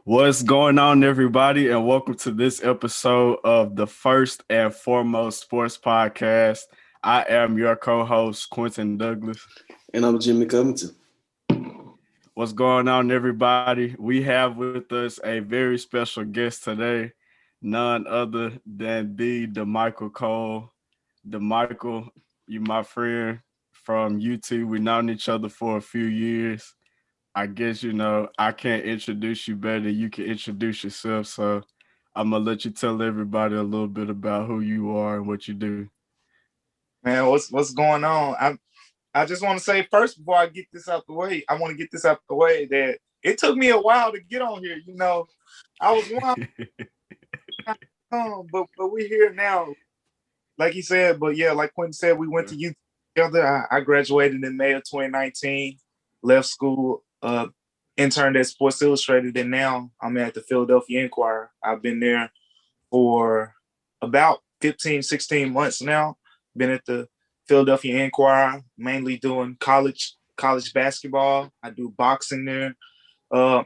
What's going on, everybody, and welcome to this episode of the First and Foremost Sports Podcast. I am your co-host, Quinton Douglas. And I'm Jimmy Covington. What's going on, everybody? We have with us a very special guest today, none other than the Damichael Cole. Damichael, you my friend from YouTube. We've known each other for a few years. I guess, I can't introduce you better. You can introduce yourself. So I'm going to let you tell everybody a little bit about who you are and what you do. Man, what's going on? I just want to say first, before I get this out the way, I want to get this out the way that it took me a while to get on here. I was one, but we're here now. Like he said, but yeah, like Quentin said, we went to youth together. I graduated in May of 2019, left school, interned at Sports Illustrated, and now I'm at the Philadelphia Inquirer. I've been there for about 15, 16 months now. Been at the Philadelphia Inquirer, mainly doing college basketball. I do boxing there. I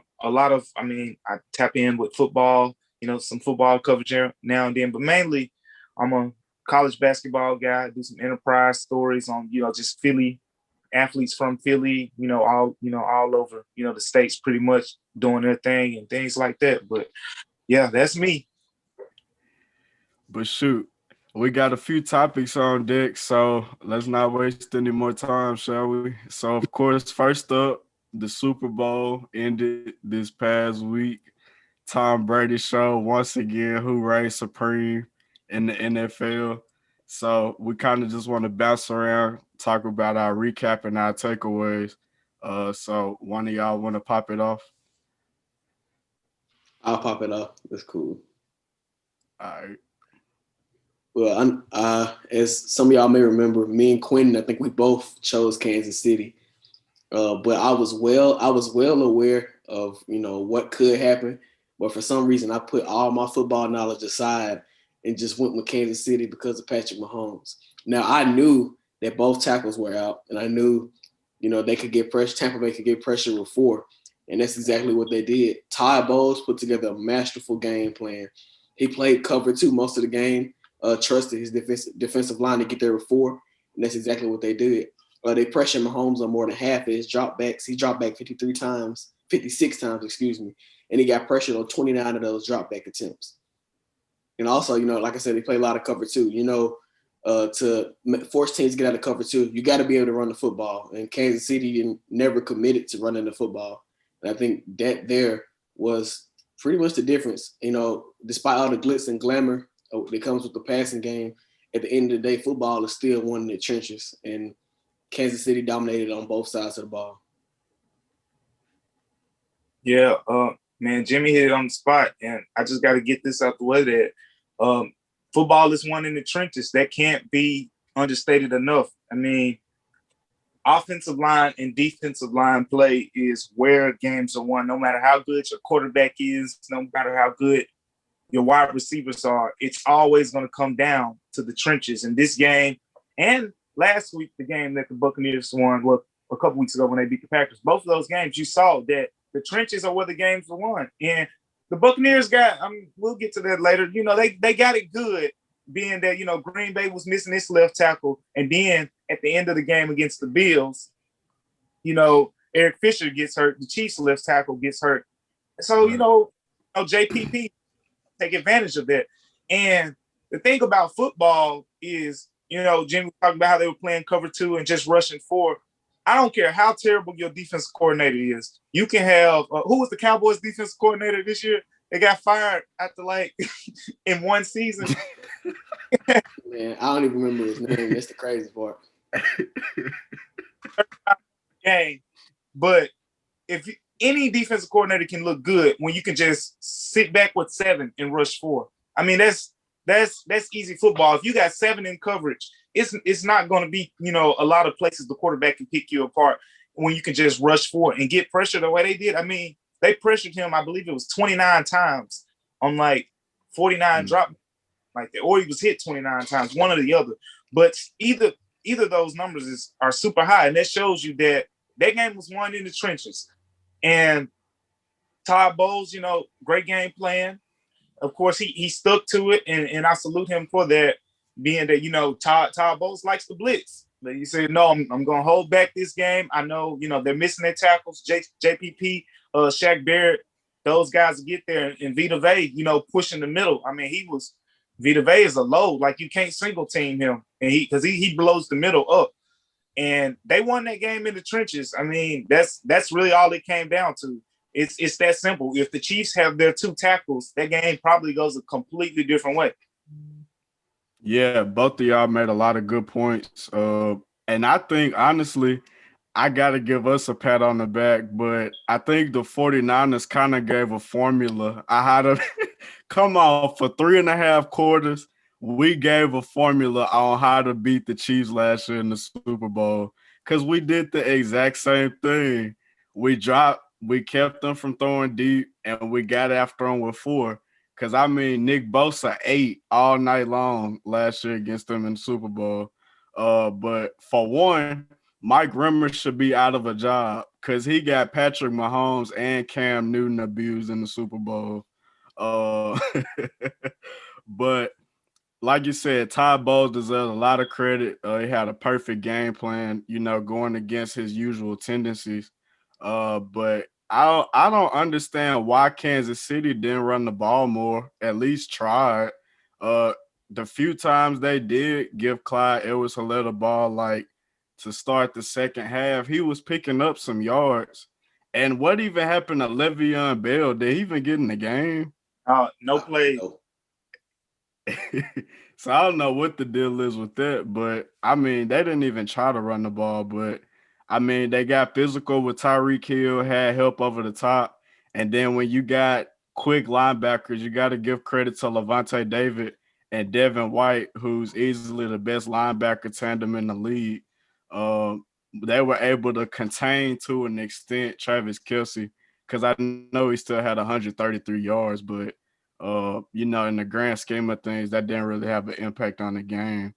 tap in with football, some football coverage now and then, but mainly I'm a college basketball guy. I do some enterprise stories on, just Philly athletes from Philly, all over, the states pretty much doing their thing and things like that. But yeah, that's me. But shoot, we got a few topics on deck, so let's not waste any more time, shall we? So, of course, first up, the Super Bowl ended this past week. Tom Brady showed once again who reigns supreme in the NFL. So we kind of just want to bounce around, talk about our recap and our takeaways. So one of y'all want to pop it off? I'll pop it off. That's cool. All right. Well, as some of y'all may remember, me and Quinton, I think we both chose Kansas City. But I was well aware of, what could happen. But for some reason, I put all my football knowledge aside and just went with Kansas City because of Patrick Mahomes. Now, I knew that both tackles were out, and I knew, they could get pressure. Tampa Bay could get pressure with 4, and that's exactly what they did. Ty Bowles put together a masterful game plan. He played cover 2 most of the game, trusted his defensive line to get there with 4, and that's exactly what they did. They pressured Mahomes on more than half of his dropbacks. He dropped back 56 times, and he got pressured on 29 of those dropback attempts. And also, like I said, they play a lot of cover 2. To force teams to get out of cover 2, you got to be able to run the football. And Kansas City never committed to running the football. And I think that there was pretty much the difference. Despite all the glitz and glamour that comes with the passing game, at the end of the day, football is still one in the trenches. And Kansas City dominated on both sides of the ball. Yeah, man, Jimmy hit it on the spot, and I just got to get this out the way that football is one in the trenches. That can't be understated enough. I mean, offensive line and defensive line play is where games are won. No matter how good your quarterback is, no matter how good your wide receivers are, it's always going to come down to the trenches. In this game, and last week, the game that the Buccaneers won, a couple weeks ago when they beat the Packers, both of those games, you saw that the trenches are where the games were won. And the Buccaneers we'll get to that later. They got it good, being that, Green Bay was missing its left tackle. And then at the end of the game against the Bills, Eric Fisher gets hurt. The Chiefs' left tackle gets hurt. So, JPP take advantage of that. And the thing about football is, Jimmy talked about how they were playing cover 2 and just rushing 4. I don't care how terrible your defensive coordinator is. You can have who was the Cowboys defensive coordinator this year? They got fired after in one season. Man, I don't even remember his name. That's the crazy part. Game, but if any defensive coordinator can look good when you can just sit back with 7 and rush 4. I mean, that's easy football. If you got 7 in coverage, it's not going to be, a lot of places the quarterback can pick you apart when you can just rush 4 and get pressure the way they did. I mean, they pressured him, I believe it was 29 times on 49 drop like that, or he was hit 29 times, one or the other. But either of those numbers are super high, and that shows you that game was won in the trenches. And Todd Bowles, great game plan. Of course, he stuck to it, and I salute him for that, being that, Todd Bowles likes to blitz. But he said, no, I'm going to hold back this game. I know, they're missing their tackles, JPP, Shaq Barrett, those guys get there. And Vita Vea, pushing the middle. I mean, Vita Vea is a load. Like, you can't single team him, and because he blows the middle up. And they won that game in the trenches. I mean, that's really all it came down to. It's that simple. If the Chiefs have their two tackles, that game probably goes a completely different way. Yeah, both of y'all made a lot of good points. And I think, honestly, I got to give us a pat on the back, but I think the 49ers kind of gave a formula. I had to come on for 3.5 quarters. We gave a formula on how to beat the Chiefs last year in the Super Bowl because we did the exact same thing. We kept them from throwing deep, and we got after them with 4. Because, I mean, Nick Bosa ate all night long last year against them in the Super Bowl. But for one, Mike Rimmer should be out of a job because he got Patrick Mahomes and Cam Newton abused in the Super Bowl. But like you said, Todd Bowles deserves a lot of credit. He had a perfect game plan, going against his usual tendencies. But I don't understand why Kansas City didn't run the ball more, at least try it. The few times they did give Clyde Edwards-Helaire the ball, like to start the second half, he was picking up some yards. And what even happened to Le'Veon Bell? Did he even get in the game? No play. So I don't know what the deal is with that, but I mean, they didn't even try to run the ball, but I mean, they got physical with Tyreek Hill, had help over the top. And then when you got quick linebackers, you got to give credit to Levante David and Devin White, who's easily the best linebacker tandem in the league. They were able to contain to an extent Travis Kelce, because I know he still had 133 yards, but in the grand scheme of things, that didn't really have an impact on the game.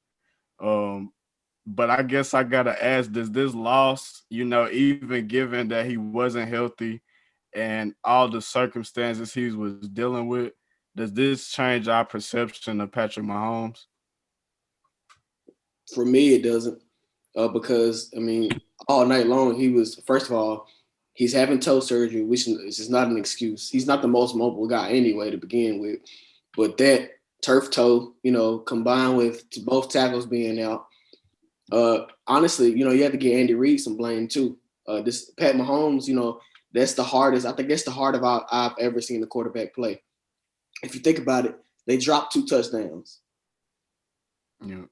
But I guess I gotta ask, does this loss, even given that he wasn't healthy and all the circumstances he was dealing with, does this change our perception of Patrick Mahomes? For me, it doesn't, because I mean, all night long he was. First of all, he's having toe surgery, which is not an excuse. He's not the most mobile guy anyway to begin with, but that turf toe, combined with both tackles being out. Honestly, you have to give Andy Reid some blame too. This Pat Mahomes, that's the hardest. I think that's the hardest I've ever seen a quarterback play. If you think about it, they dropped 2 touchdowns. Yeah,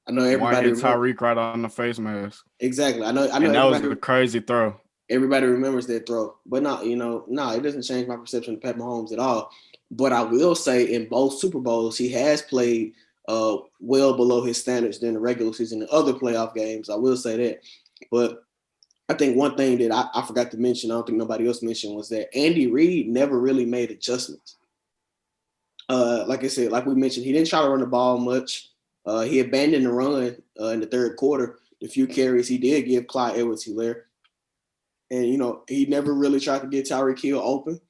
I know everybody. Tyreek right on the face mask. Exactly. I know. And that was a crazy throw. Everybody remembers that throw, but it doesn't change my perception of Pat Mahomes at all. But I will say, in both Super Bowls, he has played well below his standards during the regular season and other playoff games. I will say that. But I think one thing that I forgot to mention, I don't think nobody else mentioned, was that Andy Reid never really made adjustments. Like I said, like we mentioned, he didn't try to run the ball much. He abandoned the run in the third quarter. The few carries he did give Clyde Edwards-Helaire. And, he never really tried to get Tyreek Hill open.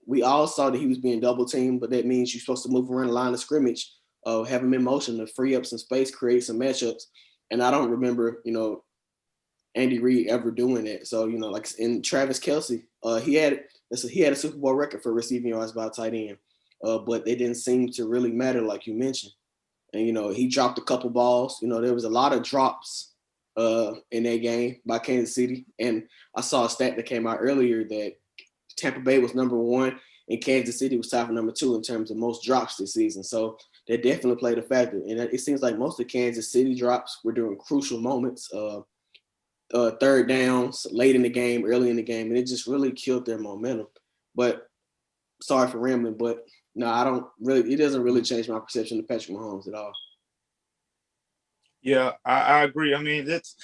We all saw that he was being double teamed, but that means you're supposed to move around the line of scrimmage, have him in motion to free up some space, create some matchups. And I don't remember, Andy Reid ever doing that. So, like in Travis Kelce, he had a Super Bowl record for receiving yards by a tight end, but they didn't seem to really matter, like you mentioned. And, he dropped a couple balls. There was a lot of drops in that game by Kansas City. And I saw a stat that came out earlier that Tampa Bay was number 1 and Kansas City was tied for number 2 in terms of most drops this season. So that definitely played a factor. And it seems like most of Kansas City drops were during crucial moments, third downs, late in the game, early in the game, and it just really killed their momentum. But sorry for rambling, but no, it doesn't really change my perception of Patrick Mahomes at all. Yeah, I agree. I mean, it's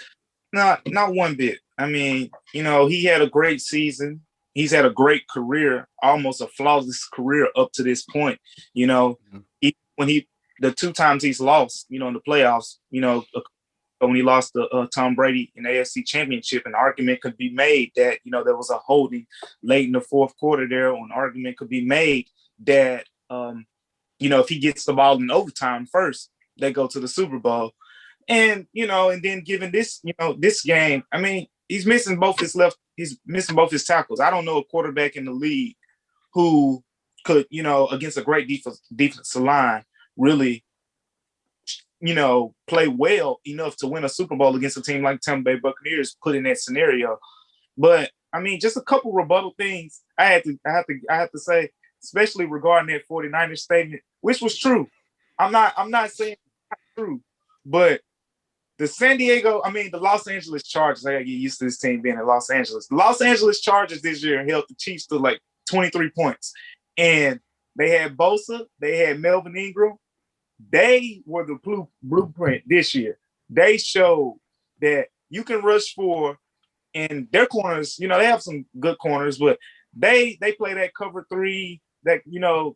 not one bit. I mean, he had a great season. He's had a great career, almost a flawless career up to this point. When the 2 times he's lost, in the playoffs, when he lost to Tom Brady in the AFC Championship. An argument could be made that, there was a holding late in the fourth quarter there. An argument could be made that, if he gets the ball in overtime first, they go to the Super Bowl. And, and then given this, this game, I mean, he's missing both his tackles. I don't know a quarterback in the league who could, against a great defensive line, really, play well enough to win a Super Bowl against a team like Tampa Bay Buccaneers put in that scenario. But I mean, just a couple rebuttal things I have to say, especially regarding that 49ers statement, which was true. I'm not saying it's not true, but the Los Angeles Chargers, I gotta get used to this team being in Los Angeles. The Los Angeles Chargers this year held the Chiefs to like 23 points. And they had Bosa, they had Melvin Ingram. They were the blueprint this year. They showed that you can rush for, and their corners, they have some good corners, but they play that cover 3, that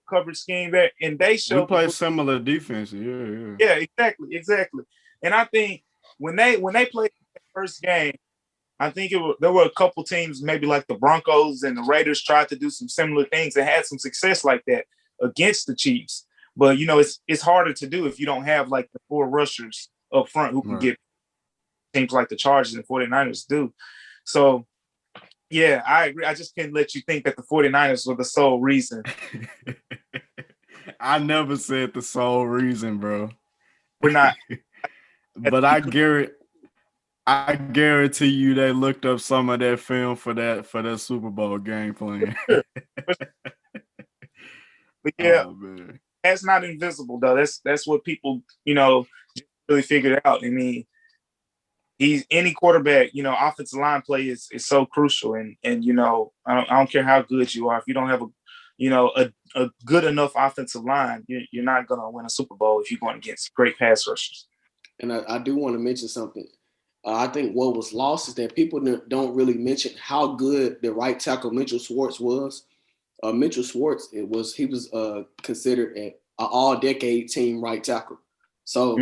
coverage scheme there, and they show. We play similar defense. Yeah. Yeah, exactly. And I think when they played that first game, I think there were a couple teams, maybe like the Broncos and the Raiders, tried to do some similar things and had some success like that against the Chiefs. But it's harder to do if you don't have like the 4 rushers up front who can get teams like the Chargers and 49ers do. So yeah, I agree. I just can't let you think that the 49ers were the sole reason. I never said the sole reason, bro. We're not. But I guarantee you they looked up some of that film for that Super Bowl game plan. But yeah, that's not invisible though. That's what people, really figured out. I mean, he's any quarterback, offensive line play is so crucial. And I don't care how good you are. If you don't have a good enough offensive line, you're not going to win a Super Bowl if you're going against great pass rushers. And I do want to mention something. I think what was lost is that people don't really mention how good the right tackle Mitchell Schwartz was. Mitchell Schwartz, he was considered an all-decade team right tackle. So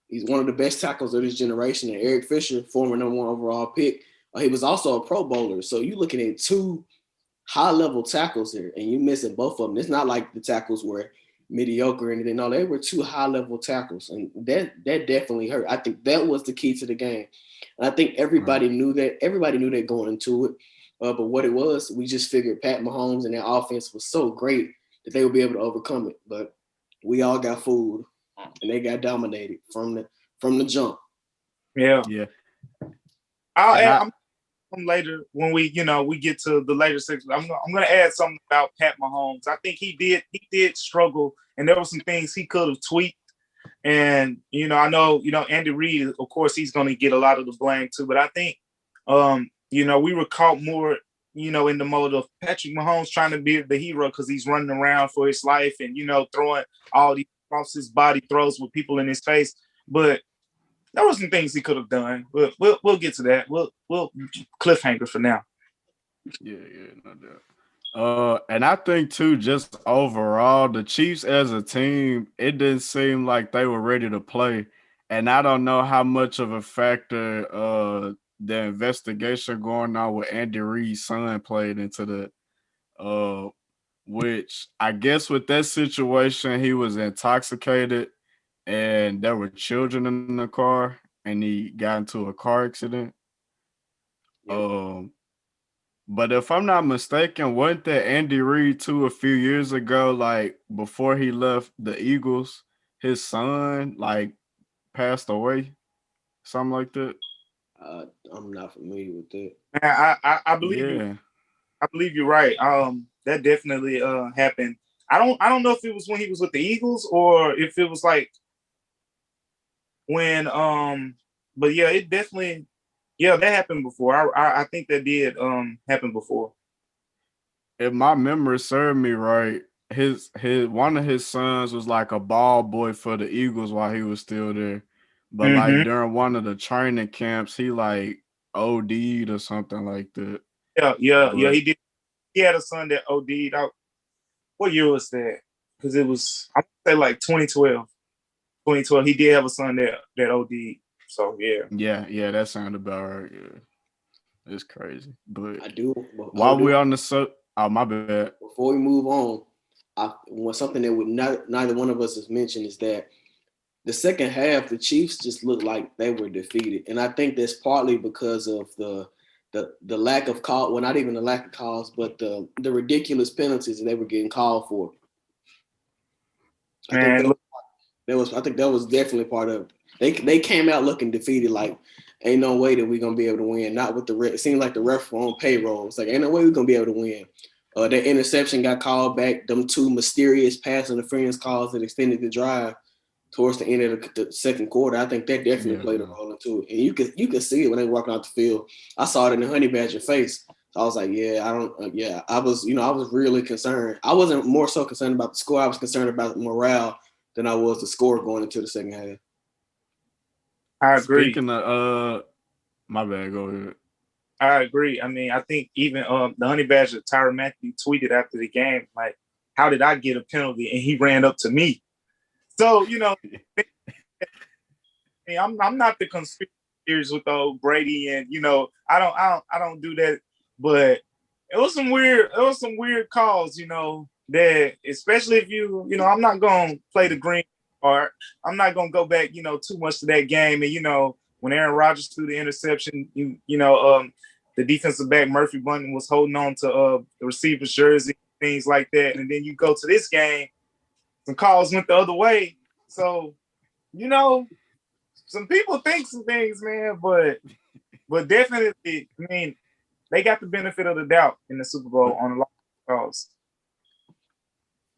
he's one of the best tackles of this generation. And Eric Fisher, former #1 overall pick, he was also a Pro Bowler. So you're looking at 2 high-level tackles here, and you're missing both of them. It's not like the tackles were mediocre or anything. No, they were 2 high-level tackles, and that definitely hurt. I think that was the key to the game. And I think everybody knew that. Everybody knew that going into it. But what it was, we just figured Pat Mahomes and their offense was so great that they would be able to overcome it. But we all got fooled, and they got dominated from the jump. Yeah. I'll add later when we get to the later section. I'm going to add something about Pat Mahomes. I think he did struggle, and there were some things he could have tweaked. And I know Andy Reid, of course, he's going to get a lot of the blame too. But I think we were caught more, in the mode of Patrick Mahomes trying to be the hero because he's running around for his life and, throwing all these across his body throws with people in his face. But there were some things he could have done. But we'll get to that. We'll cliffhanger for now. Yeah, no doubt. And I think too, just overall, the Chiefs as a team, it didn't seem like they were ready to play. And I don't know how much of a factor the investigation going on with Andy Reid's son played into the which I guess with that situation, he was intoxicated and there were children in the car and he got into a car accident. But if I'm not mistaken, wasn't that Andy Reid too a few years ago, like before he left the Eagles, his son like passed away? Something like that. I'm not familiar with that. I believe you. I believe you're right. That definitely happened. I don't know if it was when he was with the Eagles or if it was like when but yeah, it definitely that happened before. I think that did happen before. If my memory served me right, his one of his sons was like a ball boy for the Eagles while he was still there. But like during one of the training camps, he like OD'd or something like that. Yeah. He did. He had a son that OD'd out. What year was that? Because it was, I'm gonna say like 2012. 2012. He did have a son that OD'd. So Yeah, that sounded about right. Yeah, it's crazy. But I do. while we on the oh my bad. Before we move on, something that neither one of us has mentioned is that the second half, the Chiefs just looked like they were defeated, and I think that's partly because of the lack of call. Well, not even the lack of calls, but the ridiculous penalties that they were getting called for. I think that was definitely part of it. They came out looking defeated, like ain't no way that we're gonna be able to win. Not with the it seemed like the ref were on payroll. It's like ain't no way we're gonna be able to win. That interception got called back. Them two mysterious pass interference calls that extended the drive towards the end of the second quarter. I think that definitely played a role into it. And you could see it when they were walking out the field. I saw it in the Honey Badger face. So I was like, I was really concerned. I wasn't more so concerned about the score. I was concerned about morale than I was the score going into the second half. I agree. Speaking of, my bad, go ahead. I agree. I mean, I think even the Honey Badger, Tyrann Mathieu, tweeted after the game, like, how did I get a penalty? And he ran up to me. So, I'm not the conspiracy theories with old Brady, and I don't do that. But it was some weird calls, that especially if I'm not gonna play the green part. I'm not gonna go back, too much to that game. And when Aaron Rodgers threw the interception, the defensive back Murphy Bunting was holding on to the receiver's jersey, things like that. And then you go to this game, some calls went the other way. So, some people think some things, man, but definitely, I mean, they got the benefit of the doubt in the Super Bowl on a lot of calls.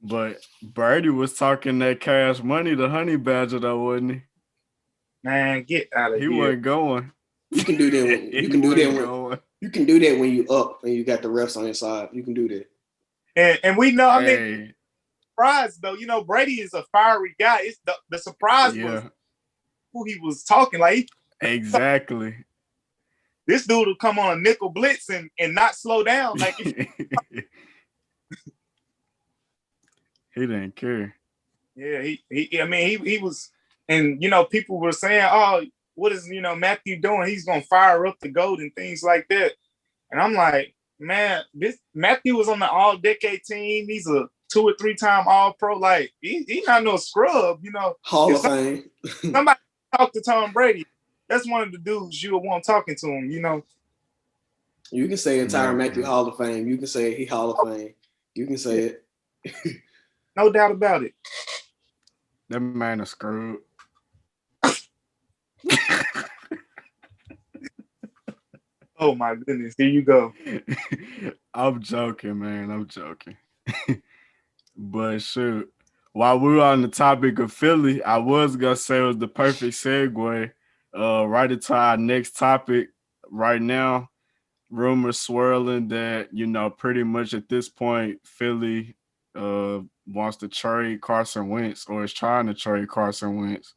But Brady was talking that cash money to Honey Badger, though, wasn't he? Man, get out of here. He wasn't going. You can do that. You can do that when you up and you got the refs on your side. You can do that. And we know, I mean, surprise though. Brady is a fiery guy. It's the surprise was who he was talking like. Exactly. This dude will come on a nickel blitz and not slow down. Like he didn't care. Yeah, he was, and people were saying, oh, what is Mathieu doing? He's gonna fire up the GOAT and things like that. And I'm like, man, this Mathieu was on the all-decade team. He's a 2 or 3 time All-Pro. Like he's not no scrub, Hall of Fame. Somebody talk to Tom Brady. That's one of the dudes you would want talking to him. You can say entire Mathieu Hall of Fame. You can say he Hall of Fame. You can say it. No doubt about it. That man is screwed. Oh my goodness, here you go. I'm joking, man. I'm joking. But shoot, while we were on the topic of Philly, I was gonna say it was the perfect segue right into our next topic right now. Rumors swirling that, pretty much at this point, Philly wants to trade Carson Wentz or is trying to trade Carson Wentz.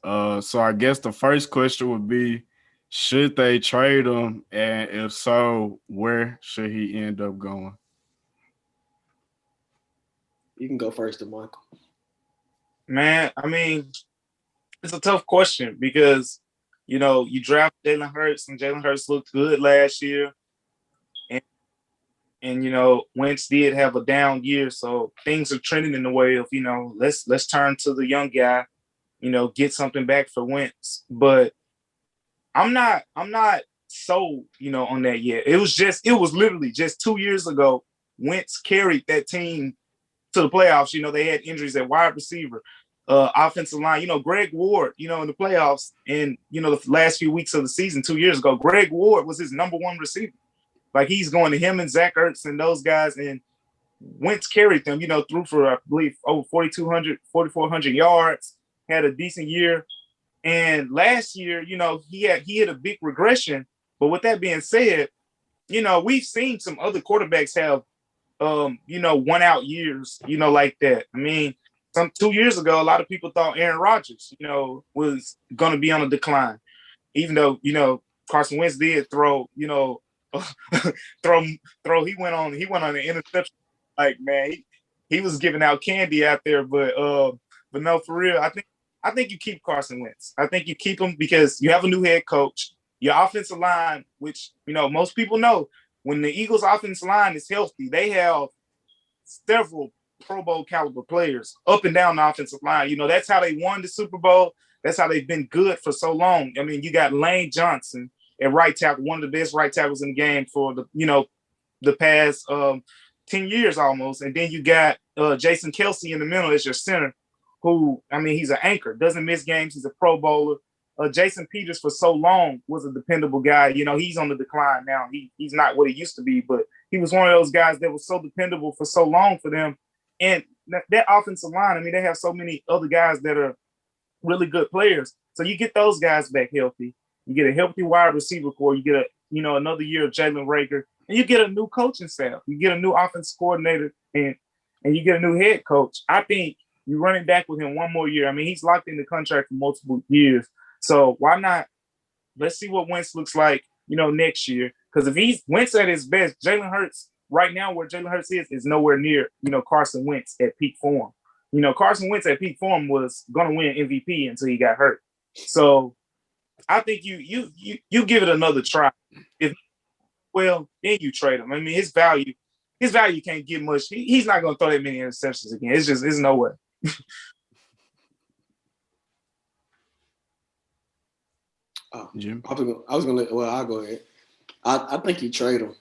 So I guess the first question would be, should they trade him? And if so, where should he end up going? You can go first, Damichael. Man, I mean, it's a tough question because, you draft Jalen Hurts and Jalen Hurts looked good last year. And Wentz did have a down year. So things are trending in the way of, let's turn to the young guy, get something back for Wentz. But I'm not sold, on that yet. It was literally just 2 years ago, Wentz carried that team to the playoffs. They had injuries at wide receiver, offensive line. Greg Ward, in the playoffs and, the last few weeks of the season 2 years ago, Greg Ward was his number one receiver. Like he's going to him and Zach Ertz and those guys, and Wentz carried them, threw for, I believe, over 4,400 yards, had a decent year. And last year, he hit a big regression. But with that being said, we've seen some other quarterbacks have, 1 out years, like that. I mean, 2 years ago, a lot of people thought Aaron Rodgers, was going to be on a decline, even though, Carson Wentz did throw, he went on an interception. Like, man, he was giving out candy out there, but no, for real, I think I think you keep Carson Wentz. I think you keep him because you have a new head coach. Your offensive line, which, most people know, when the Eagles' offensive line is healthy, they have several Pro Bowl caliber players up and down the offensive line. That's how they won the Super Bowl. That's how they've been good for so long. I mean, you got Lane Johnson at right tackle, one of the best right tackles in the game for the past 10 years almost. And then you got Jason Kelsey in the middle as your center, who, he's an anchor, doesn't miss games. He's a Pro Bowler. Jason Peters for so long was a dependable guy. He's on the decline now. He's not what he used to be, but he was one of those guys that was so dependable for so long for them. And that offensive line, they have so many other guys that are really good players. So you get those guys back healthy. You get a healthy wide receiver core. You get another year of Jalen Rager, and you get a new coaching staff. You get a new offensive coordinator, and you get a new head coach. I think you run it back with him one more year. He's locked in the contract for multiple years. So why not? Let's see what Wentz looks like, next year. Because if he's Wentz at his best, Jalen Hurts right now, where Jalen Hurts is nowhere near, Carson Wentz at peak form. Carson Wentz at peak form was going to win MVP until he got hurt. So I think you give it another try. Then you trade him. His value can't get much. He's not going to throw that many interceptions again. It's no way. Jim, I was gonna. Well, I'll go ahead. I think you trade him.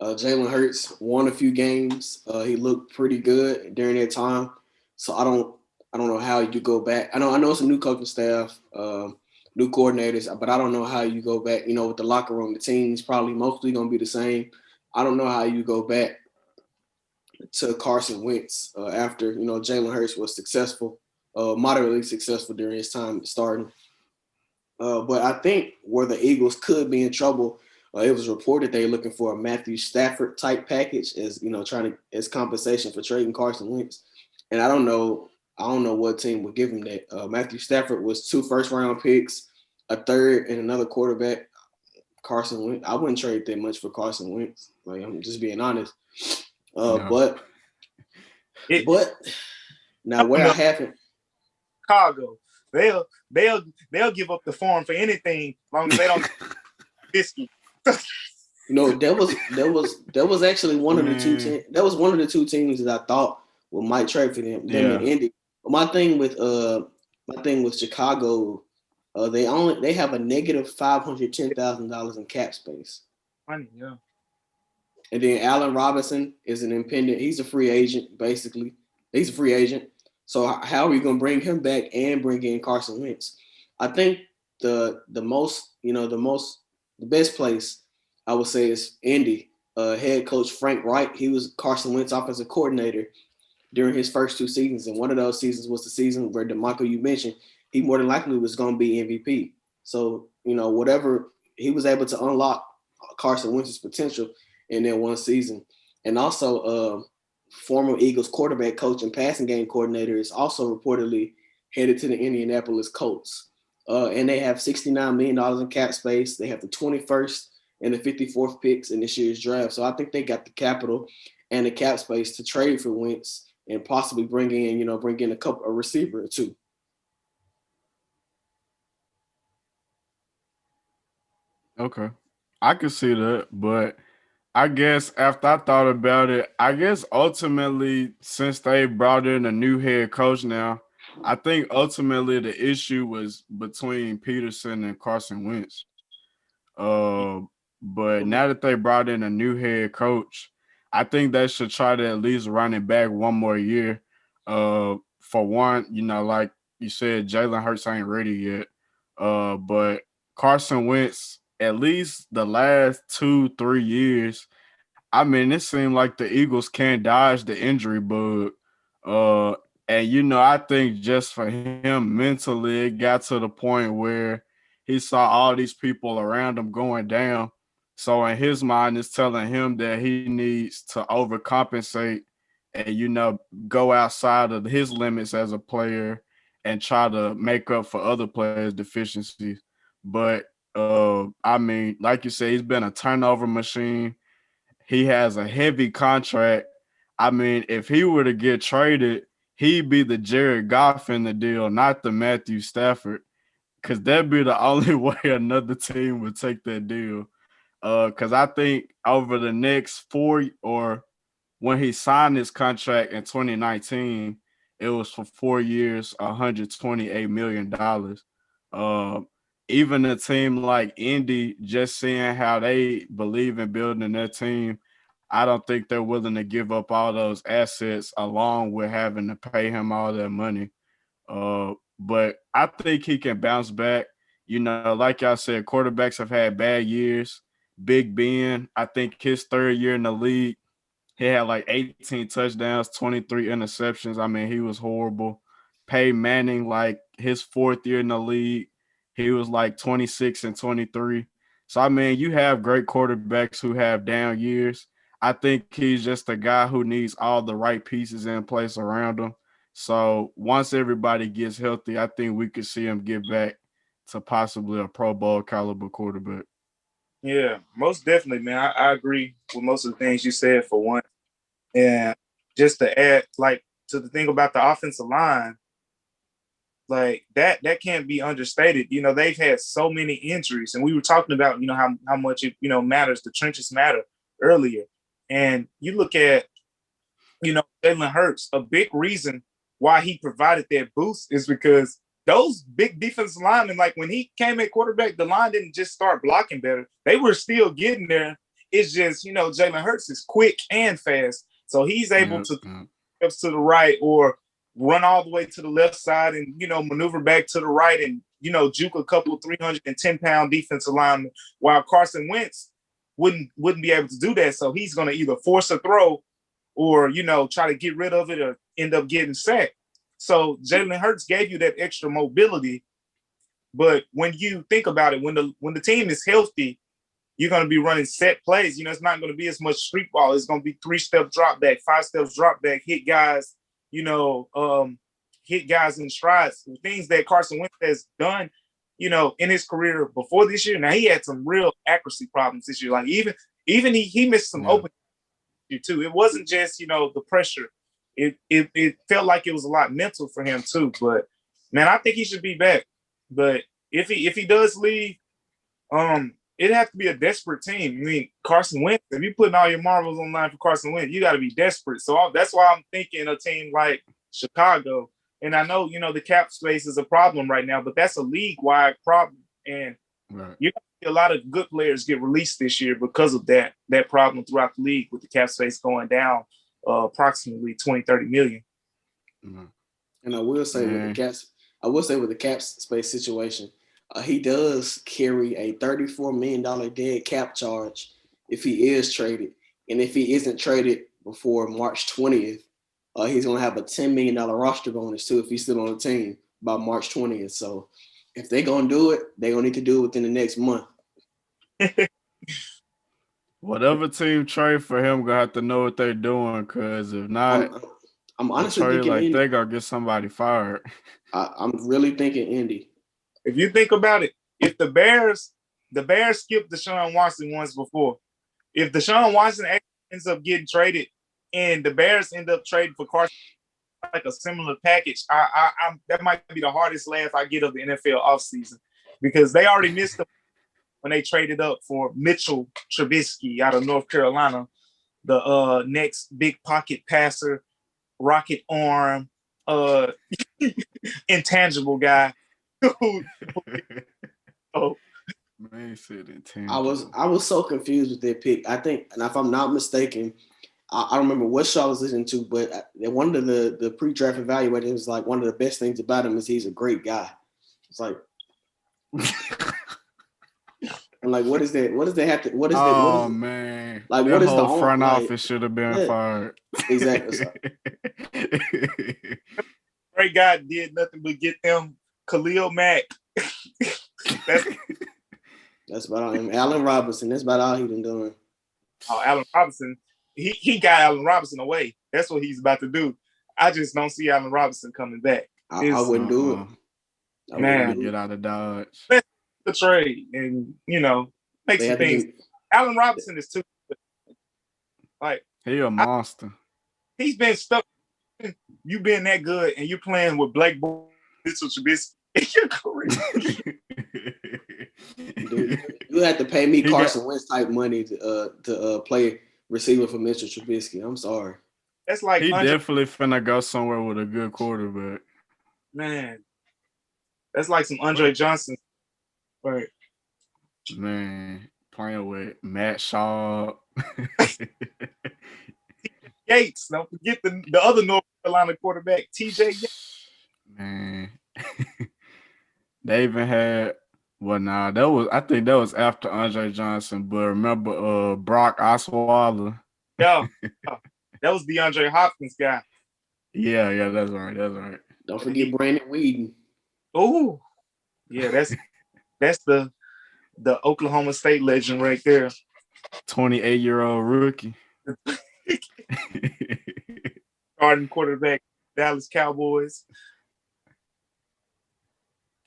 Jalen Hurts won a few games. He looked pretty good during that time. So I don't know how you go back. I know it's a new coaching staff, new coordinators, but I don't know how you go back. With the locker room, the team's probably mostly gonna be the same. I don't know how you go back to Carson Wentz after Jalen Hurts was successful, moderately successful during his time starting. But I think where the Eagles could be in trouble, it was reported they're looking for a Matthew Stafford type package as as compensation for trading Carson Wentz. And I don't know what team would give him that. Matthew Stafford was 2 first-round picks, a third, and another quarterback. Carson Wentz, I wouldn't trade that much for Carson Wentz. Like, I'm just being honest. No. But now where I haven't. Chicago. They'll give up the farm for anything as long as they don't biscuit. That was actually one of the two teams. That was one of the two teams that I thought might trade for them and Indy. But my thing with Chicago, they have a negative $510,000 in cap space. Funny, yeah. And then Allen Robinson is an impending. He's a free agent, basically. He's a free agent. So how are we going to bring him back and bring in Carson Wentz? I think the best place I would say is Indy. Head coach Frank Reich. He was Carson Wentz offensive coordinator during his first 2 seasons, and one of those seasons was the season where Damichael, you mentioned, he more than likely was going to be MVP. So whatever he was able to unlock Carson Wentz's potential in that one season, and also former Eagles quarterback coach and passing game coordinator is also reportedly headed to the Indianapolis Colts. And they have $69 million in cap space. They have the 21st and the 54th picks in this year's draft. So I think they got the capital and the cap space to trade for Wentz and possibly bring in a receiver or two. Okay. I can see that, but I guess after I thought about it, I guess ultimately, since they brought in a new head coach now, I think ultimately the issue was between Peterson and Carson Wentz. But now that they brought in a new head coach, I think they should try to at least run it back one more year. For one, like you said, Jalen Hurts ain't ready yet. But Carson Wentz, at least the last 2-3 years, it seemed like the Eagles can't dodge the injury bug. And I think just for him mentally, it got to the point where he saw all these people around him going down. So in his mind, it's telling him that he needs to overcompensate and, go outside of his limits as a player and try to make up for other players' deficiencies. But, like you said, he's been a turnover machine. He has a heavy contract. If he were to get traded, he'd be the Jared Goff in the deal, not the Matthew Stafford, because that'd be the only way another team would take that deal. Because I think over the next or when he signed his contract in 2019, it was for 4 years, $128 million. Uh, Even a team like Indy, just seeing how they believe in building their team, I don't think they're willing to give up all those assets along with having to pay him all that money. But I think he can bounce back. You know, like y'all said, quarterbacks have had bad years. Big Ben, I think his third year in the league, he had like 18 touchdowns, 23 interceptions. I mean, he was horrible. Peyton Manning, like his fourth year in the league, he was like 26 and 23. So, I mean, you have great quarterbacks who have down years. I think he's just a guy who needs all the right pieces in place around him. So, once everybody gets healthy, I think we could see him get back to possibly a Pro Bowl caliber quarterback. Yeah, most definitely, man. I agree with most of the things you said for one. And just to add, like, to the thing about the offensive line, like that can't be understated. You know, they've had so many injuries, and we were talking about, you know, how much it, you know, matters. The trenches matter earlier, and you look at, you know, Jalen Hurts. A big reason why he provided that boost is because those big defensive linemen, like when he came at quarterback, the line didn't just start blocking better; they were still getting there. It's just, you know, Jalen Hurts is quick and fast, so he's able to steps to the right or run all the way to the left side and, you know, maneuver back to the right and, you know, juke a couple 310-pound defensive linemen, while Carson Wentz wouldn't be able to do that. So he's going to either force a throw or, you know, try to get rid of it or end up getting sacked. So Jalen Hurts gave you that extra mobility. But when you think about it, when the team is healthy, you're going to be running set plays. You know, it's not going to be as much street ball. It's going to be 3-step drop back, 5 steps drop back, hit guys, you know, hit guys in strides. Things that Carson Wentz has done, you know, in his career before this year. Now, he had some real accuracy problems this year. Like even he missed some open too. It wasn't just, you know, the pressure. It felt like it was a lot mental for him too. But man, I think he should be back. But if he does leave, it'd have to be a desperate team. I mean, Carson Wentz, if you're putting all your marbles on line for Carson Wentz, you got to be desperate. So that's why I'm thinking a team like Chicago. And I know, you know, the cap space is a problem right now, but that's a league-wide problem. And you're going to see a lot of good players get released this year because of that problem throughout the league with the cap space going down approximately 20-30 million. Mm-hmm. And I will say with the cap space situation, he does carry a $34 million dead cap charge if he is traded. And if he isn't traded before March 20th, he's going to have a $10 million roster bonus too if he's still on the team by March 20th. So if they're going to do it, they're going to need to do it within the next month. Whatever team trade for him, going to have to know what they're doing, because if not, I'm honestly thinking like they're going to get somebody fired. I'm really thinking Indy. If you think about it, if the Bears skipped Deshaun Watson once before, if Deshaun Watson ends up getting traded and the Bears end up trading for Carson, like a similar package, that might be the hardest laugh I get of the NFL offseason, because they already missed them when they traded up for Mitchell Trubisky out of North Carolina, the next big pocket passer, rocket arm, intangible guy. Oh, man, said intangible. I was so confused with their pick. I think, and if I'm not mistaken, I don't remember what show I was listening to, but one of the pre-draft evaluators was like, one of the best things about him is he's a great guy. It's like, I'm like, what is that? What does that have to? What is that? Oh man! Like, that what is whole the front like, office should have been fired. Exactly. Great guy did nothing but get them Khalil Mack. That's about all him. Allen Robinson. That's about all he been doing. Oh, Allen Robinson. He got Allen Robinson away. That's what he's about to do. I just don't see Allen Robinson coming back. I wouldn't do it. Man, get out of Dodge. The trade and, you know, make some things. Allen Robinson is too. Like, he a monster. He's been stuck you being that good and you're playing with Blake Mitchell Trubisky in your career. Dude, you have to pay me Carson Wentz type money to play receiver for Mr. Trubisky. I'm sorry. That's like he definitely finna go somewhere with a good quarterback. Man, that's like some Andre Johnson. Right. Man, playing with Matt Shaw. Yates. Don't forget the other North Carolina quarterback, TJ Yates. Man. They even had I think that was after Andre Johnson, but remember Brock Osweiler? Yeah. That was DeAndre Hopkins guy. Yeah, that's right. Don't forget Brandon Weeden. Oh, yeah, that's the Oklahoma State legend right there. 28-year-old rookie. Starting quarterback, Dallas Cowboys.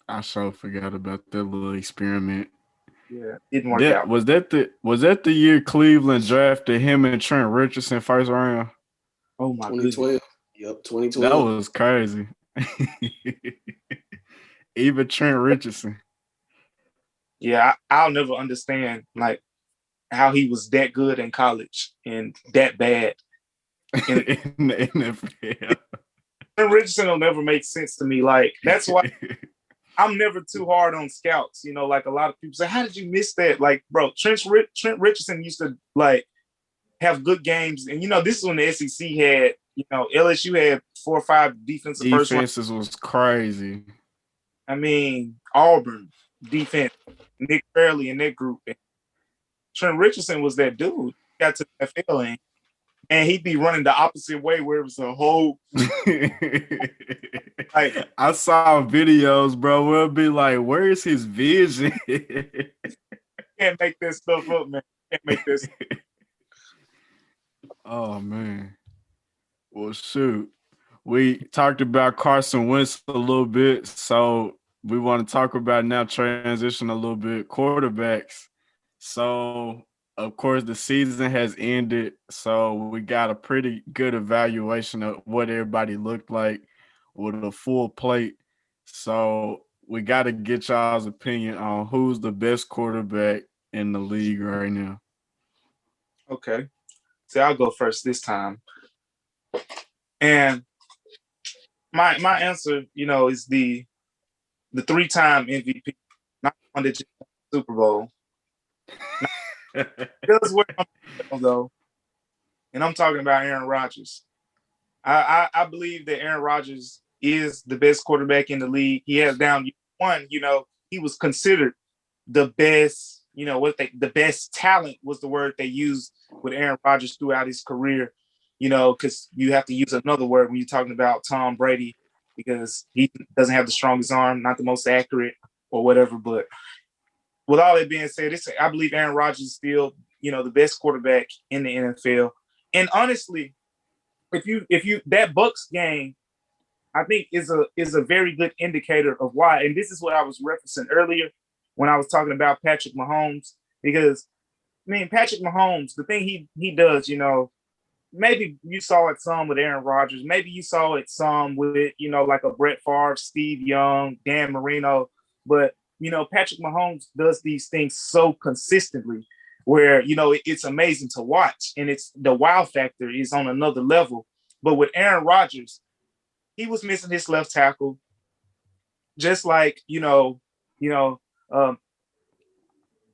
I sure forgot about that little experiment. Yeah, didn't work out. Was that the year Cleveland drafted him and Trent Richardson first round? Oh my 2012. Goodness. Yep, 2012. That was crazy. Even Trent Richardson. Yeah, I'll never understand like how he was that good in college and that bad in the NFL. Trent Richardson will never make sense to me. Like that's why I'm never too hard on scouts. You know, like a lot of people say, "How did you miss that?" Like, bro, Trent Richardson used to like have good games, and you know, this is when the SEC had, you know, LSU had 4 or 5 defenses was crazy. I mean, Auburn defense, Nick Fairley in that group. And Trent Richardson was that dude. He got to the NFL and he'd be running the opposite way where it was a whole. Like, I saw videos, bro, where it'd be like, where is his vision? Can't make this stuff up, man. Can't make this. Oh, man. Well, shoot. We talked about Carson Wentz a little bit, so we want to talk about now transition a little bit, quarterbacks. So, of course, the season has ended, so we got a pretty good evaluation of what everybody looked like with a full plate. So we got to get y'all's opinion on who's the best quarterback in the league right now. Okay. So I'll go first this time. And my answer, you know, is the 3-time MVP, not one that just won the Super Bowl. Does where I'm though, and I'm talking about Aaron Rodgers. I believe that Aaron Rodgers is the best quarterback in the league. He has down one, you know, he was considered the best, you know, the best talent was the word they used with Aaron Rodgers throughout his career, you know, because you have to use another word when you're talking about Tom Brady because he doesn't have the strongest arm, not the most accurate or whatever. But with all that being said, I believe Aaron Rodgers is still, you know, the best quarterback in the NFL. And honestly, if you that Bucs game, I think is a very good indicator of why. And this is what I was referencing earlier when I was talking about Patrick Mahomes, because I mean Patrick Mahomes, the thing he does, you know, maybe you saw it some with Aaron Rodgers, maybe you saw it some with, you know, like a Brett Favre, Steve Young, Dan Marino, but you know, Patrick Mahomes does these things so consistently where, you know, it's amazing to watch and it's the wow factor is on another level. But with Aaron Rodgers, he was missing his left tackle, just like,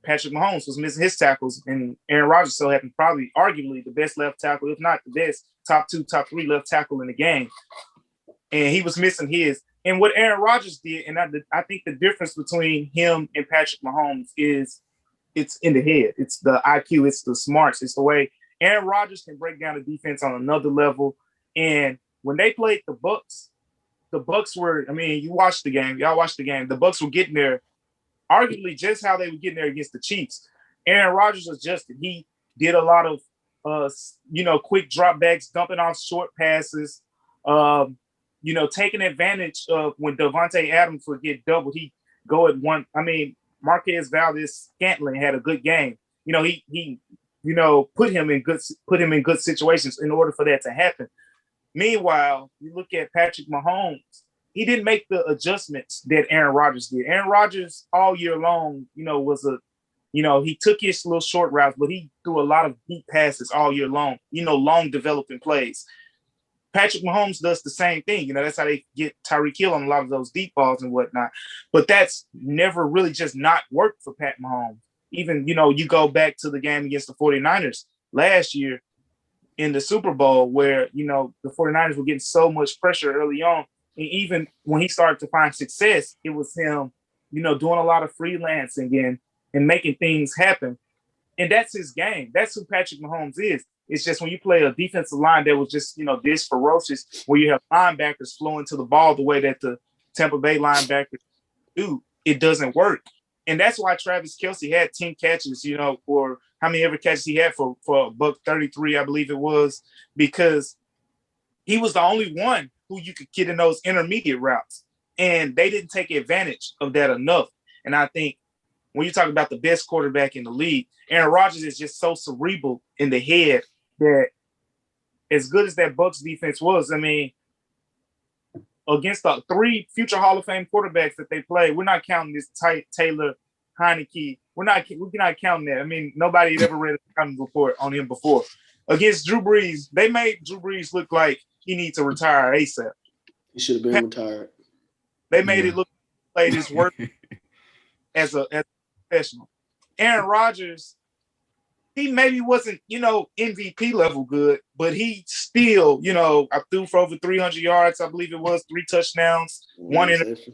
Patrick Mahomes was missing his tackles, and Aaron Rodgers so happened probably arguably the best left tackle, if not the best, top 2, top 3 left tackle in the game. And he was missing his. And what Aaron Rodgers did, and I think the difference between him and Patrick Mahomes is it's in the head. It's the IQ. It's the smarts. It's the way Aaron Rodgers can break down the defense on another level. And when they played the Bucs were, I mean, you watched the game. Y'all watched the game. The Bucs were getting there, arguably just how they were getting there against the Chiefs. Aaron Rodgers adjusted. He did a lot of, quick dropbacks, dumping off short passes, taking advantage of when Devontae Adams would get doubled. He go at one. I mean, Marquez Valdez-Scantling had a good game. You know, he put him in good situations in order for that to happen. Meanwhile, you look at Patrick Mahomes, he didn't make the adjustments that Aaron Rodgers did. Aaron Rodgers all year long, he took his little short routes, but he threw a lot of deep passes all year long, long developing plays. Patrick Mahomes does the same thing. That's how they get Tyreek Hill on a lot of those deep balls and whatnot. But that's never really just not worked for Pat Mahomes. Even, you go back to the game against the 49ers last year in the Super Bowl where, the 49ers were getting so much pressure early on. And even when he started to find success, it was him, doing a lot of freelancing and making things happen. And that's his game. That's who Patrick Mahomes is. It's just when you play a defensive line that was just, this ferocious, where you have linebackers flowing to the ball the way that the Tampa Bay linebackers do, it doesn't work. And that's why Travis Kelce had 10 catches, for how many ever catches he had for $133, I believe it was, because he was the only one who you could get in those intermediate routes. And they didn't take advantage of that enough. And I think when you talk about the best quarterback in the league, Aaron Rodgers is just so cerebral in the head that as good as that Bucs defense was, against the 3 future Hall of Fame quarterbacks that they played, we're not counting this Taylor Heineke. We're not counting that. Nobody had ever read a scouting report on him before. Against Drew Brees, they made Drew Brees look like he needs to retire ASAP. He should have been retired. They made it look like his work as a professional. Aaron Rodgers, he maybe wasn't, MVP level good, but he still, I threw for over 300 yards. I believe it was 3 touchdowns, 1 interception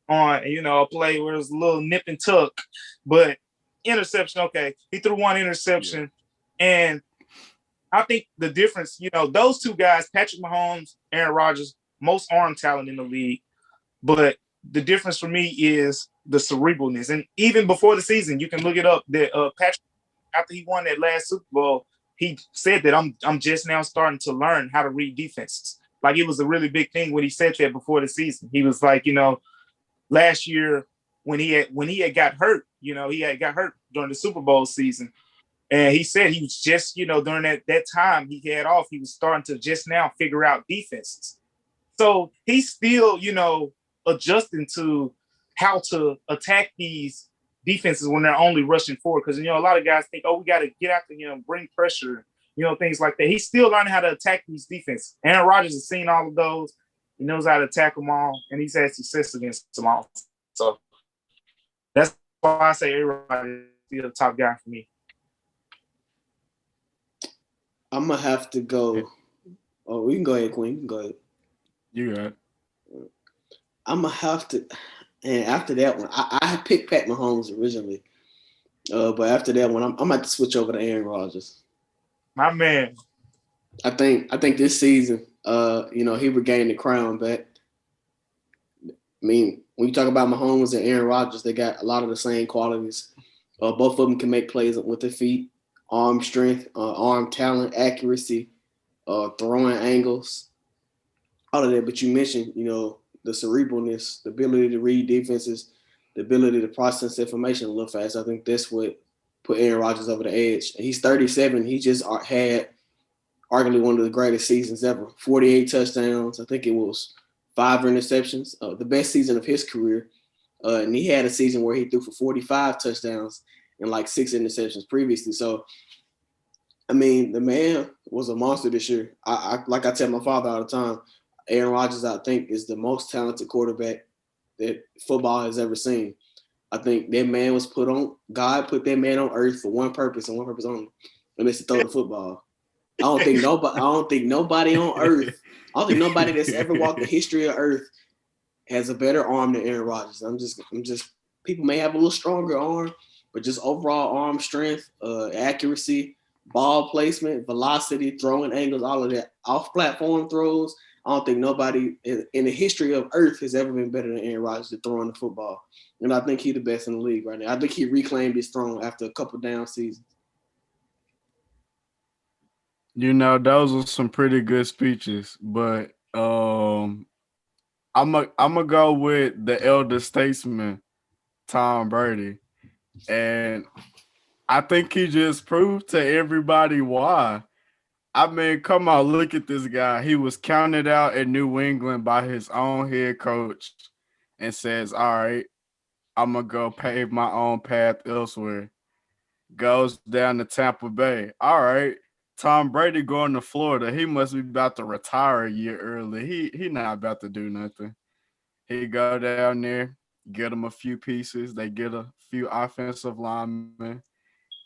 on, a play where it was a little nip and tuck, but interception. Okay. He threw 1 interception. Yeah. And I think the difference, those 2 guys, Patrick Mahomes, Aaron Rodgers, most arm talent in the league. But the difference for me is the cerebralness. And even before the season, you can look it up that Patrick, after he won that last Super Bowl, he said that I'm just now starting to learn how to read defenses. Like, it was a really big thing when he said that before the season. He was like, last year when he had got hurt, he had got hurt during the Super Bowl season. And he said he was just, during that time he had off, he was starting to just now figure out defenses. So he's still, adjusting to how to attack these defenses when they're only rushing forward. Because, a lot of guys think, we got to get after him, bring pressure, things like that. He's still learning how to attack these defenses. Aaron Rodgers has seen all of those. He knows how to attack them all, and he's had success against them all. So that's why I say Aaron Rodgers is the top guy for me. I'm going to have to go. Oh, we can go ahead, Queen. You can go ahead. You got it. I'm going to have to. And after that one, I picked Pat Mahomes originally. But after that one, I'm going to have to switch over to Aaron Rodgers. My man. I think this season, he regained the crown back. When you talk about Mahomes and Aaron Rodgers, they got a lot of the same qualities. Both of them can make plays with their feet, arm strength, arm talent, accuracy, throwing angles, all of that. But you mentioned, the cerebralness, the ability to read defenses, the ability to process information a little fast. I think that's what put Aaron Rodgers over the edge. And he's 37. He just had arguably one of the greatest seasons ever. 48 touchdowns. I think it was 5 interceptions. The best season of his career. And he had a season where he threw for 45 touchdowns and 6 interceptions previously. So, the man was a monster this year. I like I tell my father all the time, Aaron Rodgers, I think, is the most talented quarterback that football has ever seen. I think that man was God put that man on earth for one purpose and one purpose only, and it's to throw the football. I don't think nobody on earth, I don't think nobody that's ever walked the history of earth has a better arm than Aaron Rodgers. I'm just people may have a little stronger arm, but just overall arm strength, accuracy, ball placement, velocity, throwing angles, all of that, off-platform throws. I don't think nobody in the history of earth has ever been better than Aaron Rodgers at throwing the football. And I think he's the best in the league right now. I think he reclaimed his throne after a couple down seasons. Those are some pretty good speeches, but I'm gonna go with the elder statesman, Tom Brady. And I think he just proved to everybody why I mean, come on, look at this guy. He was counted out in New England by his own head coach and says, all right, I'm going to go pave my own path elsewhere. Goes down to Tampa Bay. All right. Tom Brady going to Florida. He must be about to retire a year early. He not about to do nothing. He go down there, get him a few pieces. They get a few offensive linemen,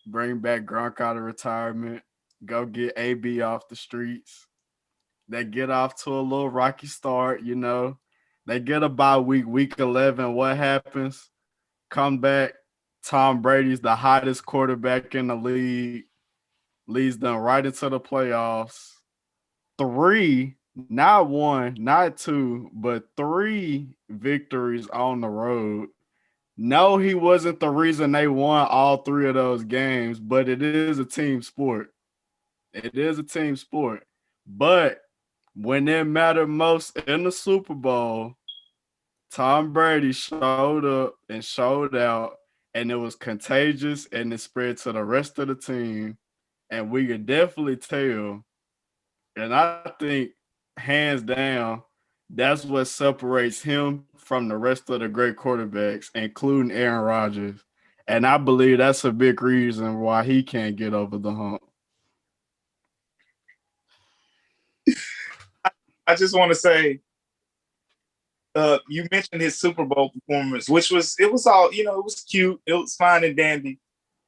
bring back Gronk out of retirement, go get AB off the streets. They get off to a little rocky start. They get a bye week 11. What happens? Come back. Tom Brady's the hottest quarterback in the league, leads them right into the playoffs. Three, not one, not two, but three victories on the road. No, he wasn't the reason they won all three of those games, but it is a team sport. It is a team sport. But when it mattered most in the Super Bowl, Tom Brady showed up and showed out, and it was contagious and it spread to the rest of the team. And we could definitely tell. And I think, hands down, that's what separates him from the rest of the great quarterbacks, including Aaron Rodgers. And I believe that's a big reason why he can't get over the hump. I just want to say, you mentioned his Super Bowl performance, which was all, it was cute, it was fine and dandy.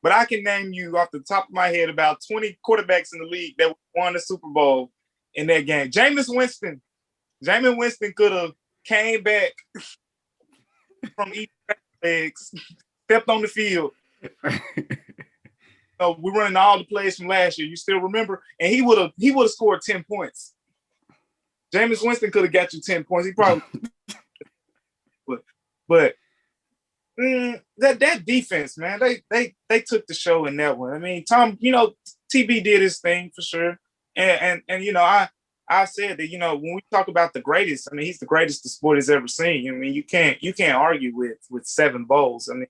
But I can name you off the top of my head about 20 quarterbacks in the league that won the Super Bowl in that game. Jameis Winston could have came back from eating legs, stepped on the field. We're running all the plays from last year. You still remember? And he would have scored 10 points. Jameis Winston could have got you 10 points. He probably, but that defense, man, they took the show in that one. I mean, Tom, TB did his thing for sure, and I said that when we talk about the greatest, I mean, he's the greatest the sport has ever seen. I mean, you can't argue with 7 bowls. I mean,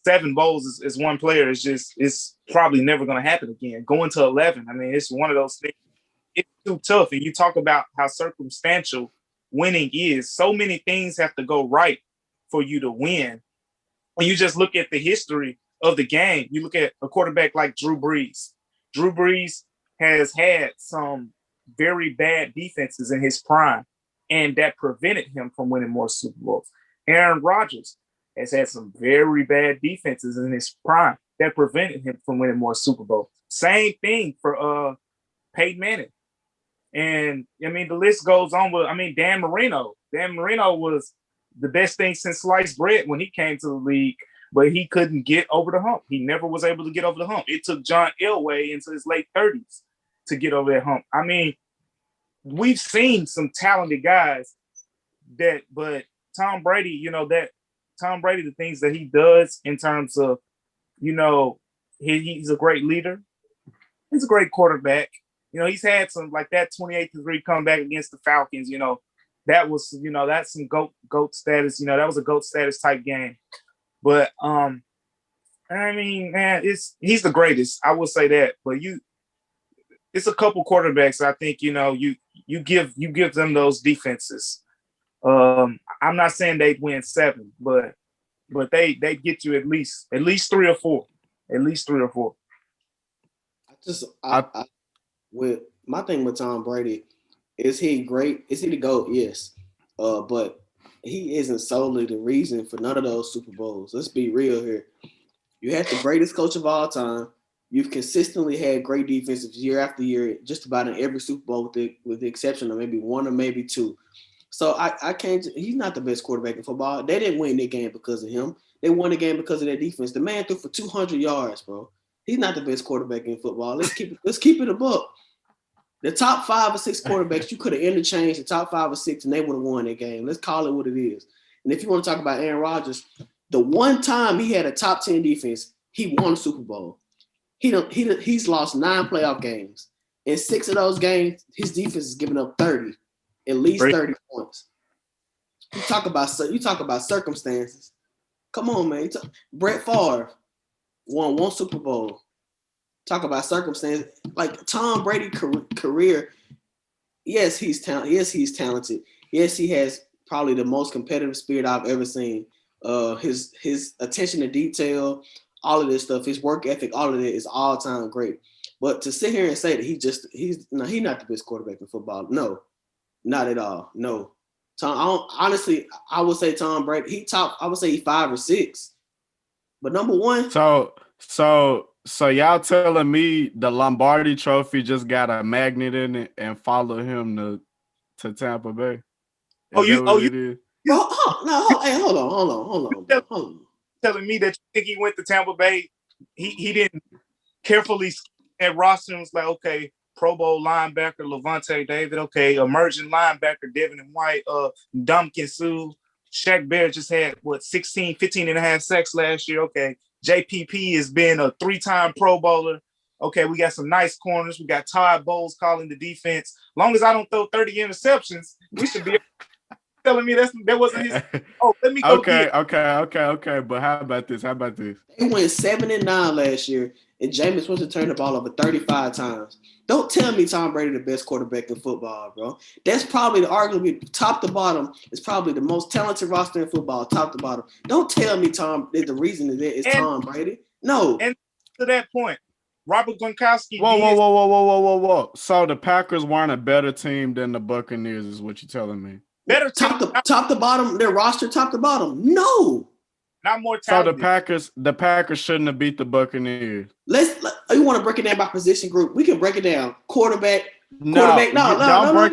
7 bowls is one player. It's probably never going to happen again. Going to 11, I mean, it's one of those things. It's too tough. And you talk about how circumstantial winning is. So many things have to go right for you to win. When you just look at the history of the game, you look at a quarterback like Drew Brees. Drew Brees has had some very bad defenses in his prime, and that prevented him from winning more Super Bowls. Aaron Rodgers has had some very bad defenses in his prime that prevented him from winning more Super Bowls. Same thing for Peyton Manning. And, I mean, the list goes on with, Dan Marino. Dan Marino was the best thing since sliced bread when he came to the league, but he couldn't get over the hump. He never was able to get over the hump. It took John Elway into his late 30s to get over that hump. I mean, we've seen some talented guys but Tom Brady, the things that he does in terms of, he's a great leader. He's a great quarterback. He's had some like that 28-3 comeback against the Falcons. That was, that's some GOAT status. That was a GOAT status type game. But I mean, man, he's the greatest. I will say that. But it's a couple quarterbacks. I think you give them those defenses. I'm not saying they'd win 7, but they get you at least 3 or 4. At least 3 or 4. With my thing with Tom Brady, is he great? Is he the GOAT? Yes. But he isn't solely the reason for none of those Super Bowls. Let's be real here. You had the greatest coach of all time. You've consistently had great defenses year after year, just about in every Super Bowl with the exception of maybe 1 or maybe 2. So I can't. He's not the best quarterback in football. They didn't win the game because of him. They won the game because of their defense. The man threw for 200 yards, bro. He's not the best quarterback in football. Let's keep it a buck. The top 5 or 6 quarterbacks, you could have interchanged the top 5 or 6, and they would have won that game. Let's call it what it is. And if you want to talk about Aaron Rodgers, the one time he had a top 10 defense, he won a Super Bowl. He's lost 9 playoff games. In 6 of those games, his defense is giving up 30, at least 30 points. You talk about circumstances. Come on, man. Brett Favre won 1 Super Bowl. talk about circumstance. Like Tom Brady career, yes, he's talented. Yes, he's talented. Yes, he has probably the most competitive spirit I've ever seen. His attention to detail, all of this stuff, his work ethic, all of it is all time great. But to sit here and say that he's not the best quarterback in football, no, not at all. No, honestly, I would say Tom Brady. I would say he's 5 or 6. But number one. So y'all telling me the Lombardi Trophy just got a magnet in it and follow him to Tampa Bay? It is? Hold on. Telling me that you think he went to Tampa Bay? He didn't carefully scan that roster and was like, okay, Pro Bowl linebacker Levante David, okay, emerging linebacker Devin and White, Ndamukong Suh, Shaq Barrett just had 15 and a half sacks last year. Okay, JPP has been a 3-time Pro Bowler. Okay, we got some nice corners. We got Todd Bowles calling the defense. Long as I don't throw 30 interceptions, we should be telling me that wasn't his. Oh, let me go. Okay. But how about this? They went 7-9 last year, and Jameis Winston turned the ball over 35 times. Don't tell me Tom Brady the best quarterback in football, bro. That's probably arguably top to bottom. It's probably the most talented roster in football, top to bottom. Don't tell me the reason is Tom Brady. No. And to that point, Robert Gronkowski. Whoa. So the Packers weren't a better team than the Buccaneers, is what you're telling me? Better top to bottom, their roster top to bottom. No. Not more talented. So the Packers shouldn't have beat the Buccaneers. You want to break it down by position group? We can break it down. Quarterback. Not top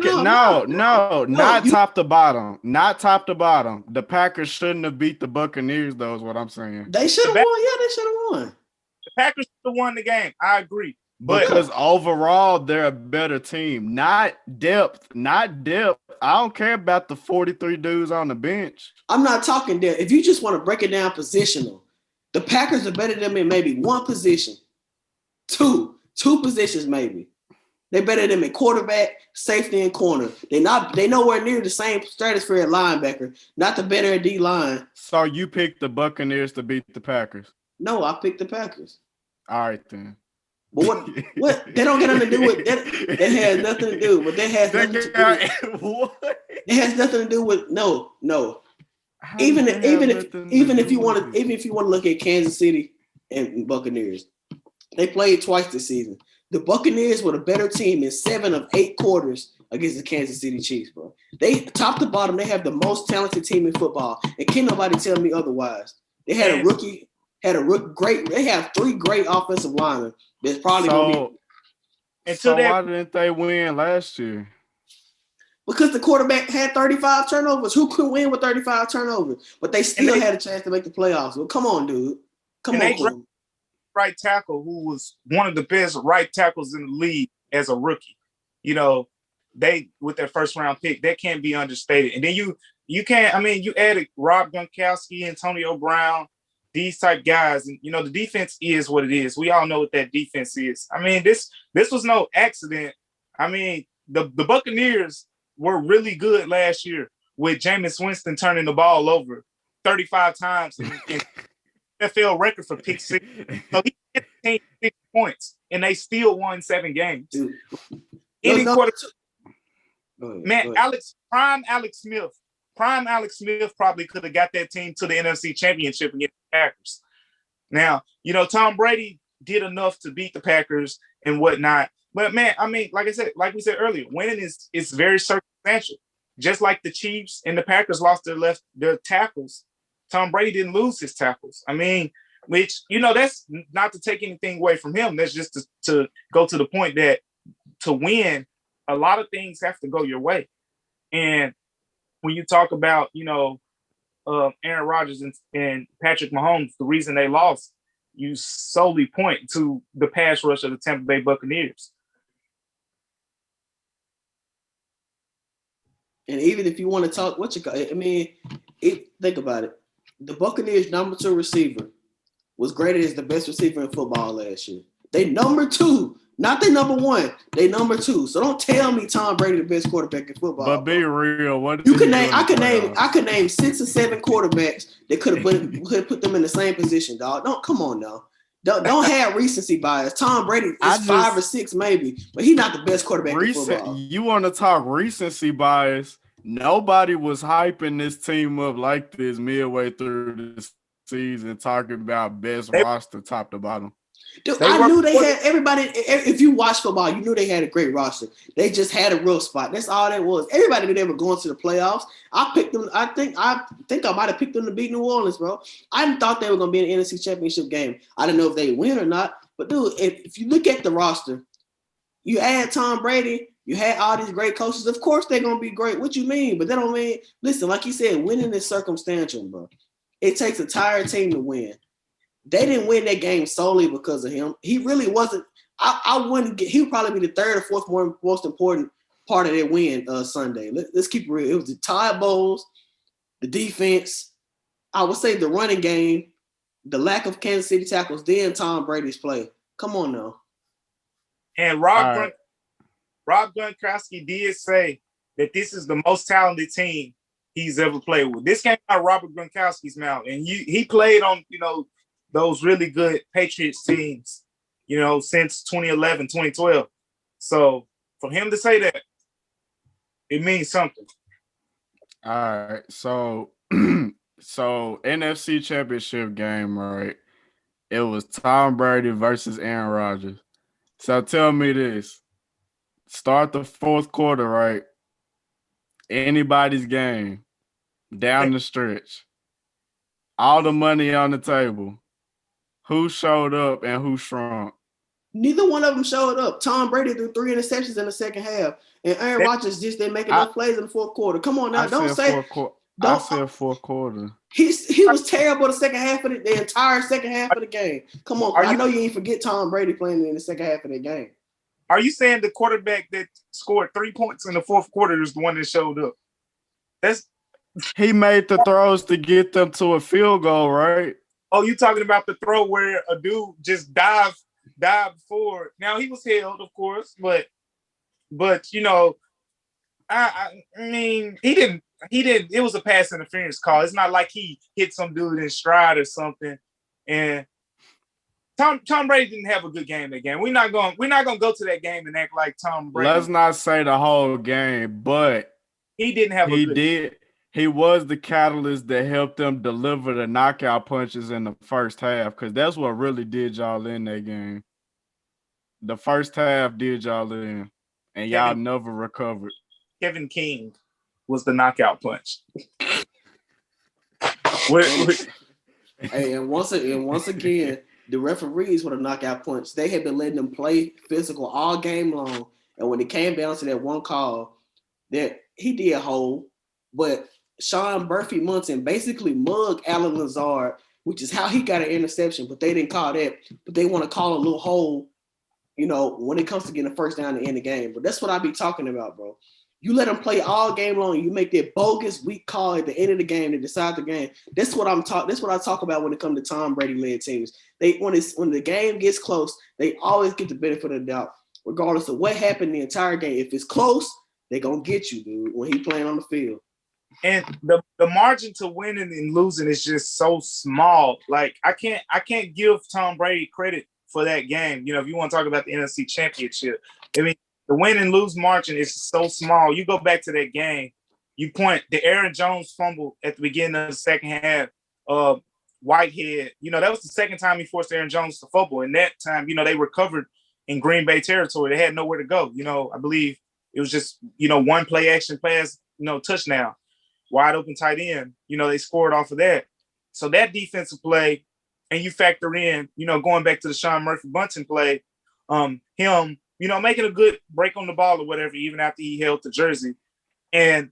to bottom. Not top to bottom. The Packers shouldn't have beat the Buccaneers, though, is what I'm saying. They should have won. Yeah, they should have won. The Packers should have won the game. I agree. Because overall, they're a better team. Not depth. I don't care about the 43 dudes on the bench. I'm not talking depth. If you just want to break it down positional, the Packers are better than them in maybe one position. Two positions maybe. They're better than them in quarterback, safety, and corner. They nowhere near the same stratosphere at linebacker. Not the better at D-line. So you picked the Buccaneers to beat the Packers? No, I picked the Packers. All right, then. But what they don't get nothing to do with that. That has nothing to do. But that has nothing to do. What? It has nothing to do with no. Even if you want to look at Kansas City and Buccaneers, they played twice this season. The Buccaneers were the better team in 7 of 8 quarters against the Kansas City Chiefs, bro. They top to bottom, they have the most talented team in football, and can't nobody tell me otherwise. They had a rookie. They have 3 great offensive linemen. There's probably going to be. So why didn't they win last year? Because the quarterback had 35 turnovers. Who could win with 35 turnovers? But they still had a chance to make the playoffs. Well, come on, dude. Come on. Right tackle, who was one of the best right tackles in the league as a rookie. You know, they with their first round pick, that can't be understated. And then you can't. I mean, you added Rob Gronkowski, Antonio Brown. These type guys, and the defense is what it is. We all know what that defense is. I mean, this was no accident. I mean, the Buccaneers were really good last year with Jameis Winston turning the ball over 35 times and NFL record for pick 6. So he hit 6 points, and they still won 7 games. Prime Alex Smith probably could have got that team to the NFC Championship against the Packers. Now, Tom Brady did enough to beat the Packers and whatnot. But, man, I mean, like we said earlier, winning is very circumstantial. Just like the Chiefs and the Packers lost their tackles, Tom Brady didn't lose his tackles. I mean, which, that's not to take anything away from him. That's just to go to the point that to win, a lot of things have to go your way. And when you talk about, Aaron Rodgers and Patrick Mahomes, the reason they lost, you solely point to the pass rush of the Tampa Bay Buccaneers. And even if you want to talk, think about it. The Buccaneers' number 2 receiver was graded as the best receiver in football last year. They number 2. Not they number 1, they number 2. So don't tell me Tom Brady the best quarterback in football. But be real, what you can name? I could name 6 or 7 quarterbacks that could have put them in the same position, dog. Don't come on now. Don't have recency bias. Tom Brady is 5 or 6 maybe, but he's not the best quarterback in football. You want to talk recency bias? Nobody was hyping this team up like this midway through the season, talking about best roster top to bottom. Dude, I knew they had everybody. If you watch football, you knew they had a great roster. They just had a real spot. That's all that was. Everybody knew they were going to the playoffs. I picked them. I think I might have picked them to beat New Orleans, bro. I thought they were going to be in the NFC Championship game. I didn't know if they win or not. But dude, if you look at the roster, you add Tom Brady. You had all these great coaches. Of course, they're going to be great. What you mean? But that don't mean. Listen, like you said, winning is circumstantial, bro. It takes a entire team to win. They didn't win that game solely because of him. He really wasn't. I wouldn't get. He would probably be the third or fourth most important part of their win Sunday. Let's keep it real. It was the Todd Bowles, the defense. I would say the running game, the lack of Kansas City tackles, then Tom Brady's play. Come on now. And Rob Gronkowski did say that this is the most talented team he's ever played with. This came out of Robert Gronkowski's mouth, and he played on those really good Patriots teams, since 2011, 2012. So for him to say that, it means something. All right. So NFC Championship game, right? It was Tom Brady versus Aaron Rodgers. So tell me this. Start the fourth quarter, right? Anybody's game down the stretch. All the money on the table. Who showed up and who shrunk? Neither one of them showed up. Tom Brady threw 3 interceptions in the second half, and Aaron Rodgers just didn't make enough plays in the fourth quarter. Come on now, I said fourth quarter. He was terrible the second half of the entire second half of the game. Come on, I know you ain't forget Tom Brady playing in the second half of the game. Are you saying the quarterback that scored 3 points in the fourth quarter is the one that showed up? He made the throws to get them to a field goal, right? Oh, you talking about the throw where a dude just dived forward. Now he was held, of course, but I mean he didn't. It was a pass interference call. It's not like he hit some dude in stride or something. And Tom Brady didn't have a good game that game. We're not gonna go to that game and act like Tom Brady. Let's not say the whole game, but he didn't have. He was the catalyst that helped them deliver the knockout punches in the first half, because that's what really did y'all in that game. The first half did y'all in, and y'all never recovered. Kevin King was the knockout punch. Hey, and once again, the referees were the knockout punch. They had been letting them play physical all game long, and when it came down to that one call, that he did hold, but Sean Murphy-Munson basically mugged Alan Lazard, which is how he got an interception, but they didn't call that. But they want to call a little hold, when it comes to getting a first down to end the game. But that's what I be talking about, bro. You let them play all game long, and you make that bogus weak call at the end of the game to decide the game. That's what I talk about when it comes to Tom Brady-led teams. When the game gets close, they always get the benefit of the doubt, regardless of what happened the entire game. If it's close, they're gonna get you, dude, when he's playing on the field. And the margin to winning and losing is just so small. Like I can't give Tom Brady credit for that game. If you want to talk about the NFC Championship, I mean the win and lose margin is so small. You go back to that game, you point the Aaron Jones fumble at the beginning of the second half. Whitehead, that was the second time he forced Aaron Jones to fumble, and that time, they recovered in Green Bay territory. They had nowhere to go. I believe it was just one play action pass, touchdown. Wide open tight end, they scored off of that. So that defensive play, and you factor in, going back to the Sean Murphy-Bunting play, him, making a good break on the ball or whatever, even after he held the jersey. And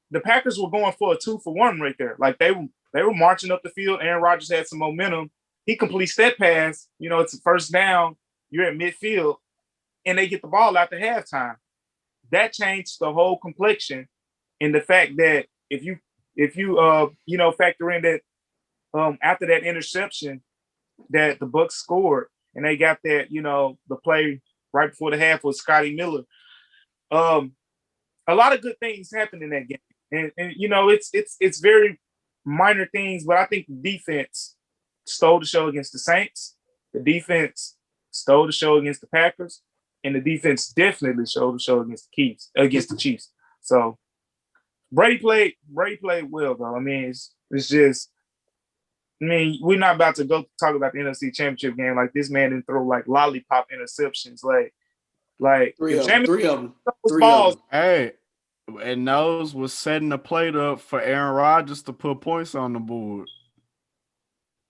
the Packers were going for a 2-for-1 right there. Like they were marching up the field. Aaron Rodgers had some momentum. He completes that pass, it's a first down. You're at midfield, and they get the ball after halftime. That changed the whole complexion. And the fact that if you factor in that after that interception that the Bucs scored and they got that, the play right before the half was Scotty Miller. A lot of good things happened in that game. And it's very minor things, but I think the defense stole the show against the Saints. The defense stole the show against the Packers, and the defense definitely stole the show against the Chiefs. So Brady played well though. I mean, it's just. I mean, we're not about to go talk about the NFC Championship game. Like, this man didn't throw like lollipop interceptions. Like Three if of them. James Three of them. balls, Hey, and those was setting the plate up for Aaron Rodgers to put points on the board.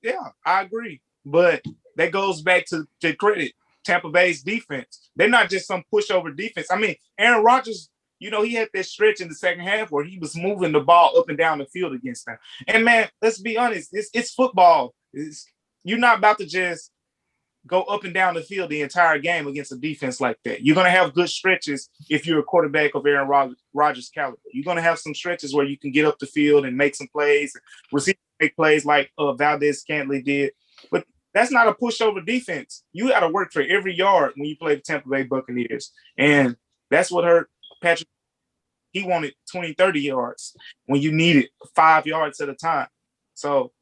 yeah, I agree. But that goes back to credit Tampa Bay's defense. They're not just some pushover defense. I mean, Aaron Rodgers, you know, he had that stretch in the second half where he was moving the ball up and down the field against them. And man, let's be honest, it's football. You're not about to just go up and down the field the entire game against a defense like that. You're going to have good stretches if you're a quarterback of Aaron Rodgers' caliber. You're going to have some stretches where you can get up the field and make some plays, receive make plays like Valdez-Scantling did. But that's not a pushover defense. You got to work for every yard when you play the Tampa Bay Buccaneers. And that's what hurt Patrick. He wanted 20, 30 yards when you needed 5 yards at a time. So